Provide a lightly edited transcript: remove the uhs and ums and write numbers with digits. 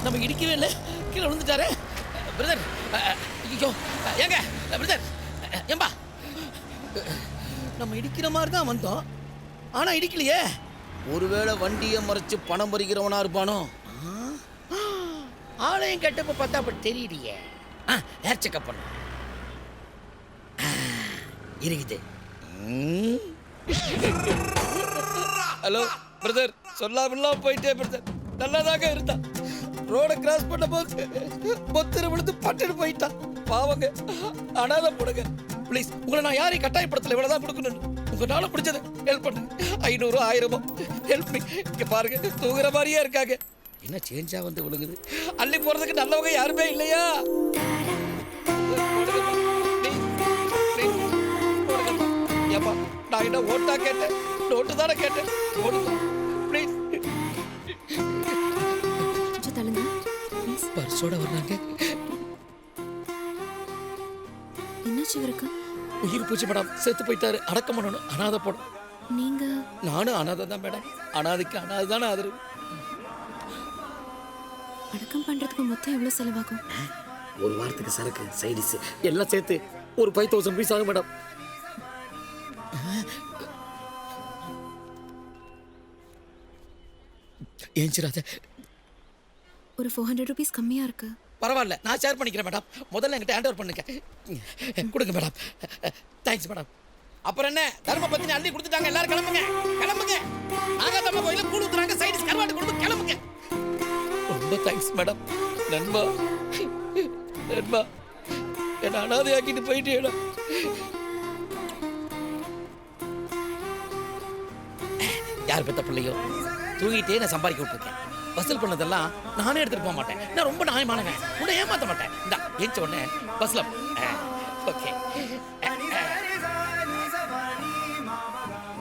நம்ம இடிக்கவே இல்லை, கீழே விழுந்துட்டாரு. பிரதர், ஐயோ ஏங்க பிரதர், ஏம்பா நம்ம இடிக்கிற மாதிரி தான் வந்தோம், ஆனா இடிக்கலையே. ஒருவேளை வண்டியை மறைச்சு பணம் பறிக்கிறவனா இருப்பானோ? ஆலயம் கட்டப்ப பார்த்தா அப்படி தெரியலையே. ஏர் செக்அப் பண்ண இருக்குது. ஹலோ பிரதர், சொல்லாமலாம் போயிட்டே பிரதர். நல்லாதாங்க இருந்தா. ரோட கிராஸ் பண்ண போது பொத்திர விழுந்து பட்டுட்டு போயிட்டான். பாவங்க, அனாதை போடுங்க ப்ளீஸ். உங்களை நான் யாரையும் கட்டாயப்படுத்தல, இவ்வளவுதான் கொடுக்கணும். உங்களால பிடிச்சது ஹெல்ப் பண்ணுங்க. 500 1000 ஹெல்ப் மீ. இங்க பாருங்க, தூங்குற மாதிரியே இருக்காங்க. என்ன சேஞ்சா வந்து விழுகுது? அள்ளி போறதுக்கு நல்லவங்க யாருமே இல்லையா? ஏப்பா, நான் என்ன ஓட்டா கேட்டேன்? நோட்டு தானே கேட்டேன். ப்ளீஸ். பர்ஸோட வர்றாங்க. என்னாச்சு இவருக்கு? உயிர் பூச்சி மேடம், செத்து போயிட்டாரு. அடக்கம் பண்ணணும். அனாதை போடும். நீங்க? நானும் அனாதை தான் மேடம். அனாதைக்கு அனாதை தானே ஆதரவு. அடக்கம் பண்றதுக்கு மொத்தம் எவ்வளவு செலவாகும்? ஒரு வாரத்துக்கு சரக்கு, சைடிஸ் எல்லாம் சேர்த்து ஒரு 5000 rupees ஆகும் மேடம். ஏஞ்சிராத. ஒரு 400 rupees கம்மியா இருக்கு. பரவாயில்ல, நான் ஷேர் பண்ணிக்கிறேன் மேடம். முதல்ல என்கிட்ட ஹேண்ட் ஓவர் பண்ணுங்க. கொடுங்க மேடம். Thanks madam. அப்புறம் என்ன, தர்ம பத்தினி அள்ளி கொடுத்துட்டாங்க. எல்லாரும் கிளம்புங்க, கிளம்புங்க. நாகாத்தம்மா கோயில கூழ் ஊத்துறாங்க, சைடிஸ் கருவாட்டு கொடுத்து கிளம்புங்க. ரொம்ப தேங்க்ஸ் மேடம். நண்பா, நண்பா, என்ன அனாதையாக்கிட்டு போயிட்டேடா. யார் பெத்த பிள்ளையோ தூங்கிட்டே நான் சம்பாதிக்க விட்டுருக்கேன். வசூல் பண்ணதெல்லாம் நானே எடுத்துட்டு போக மாட்டேன். நான் ரொம்ப நியாயமானவன். உன்னை ஏமாத்த மாட்டேன். இந்தா ஏஞ்ச உடனே பஸ்ல. ஓகே.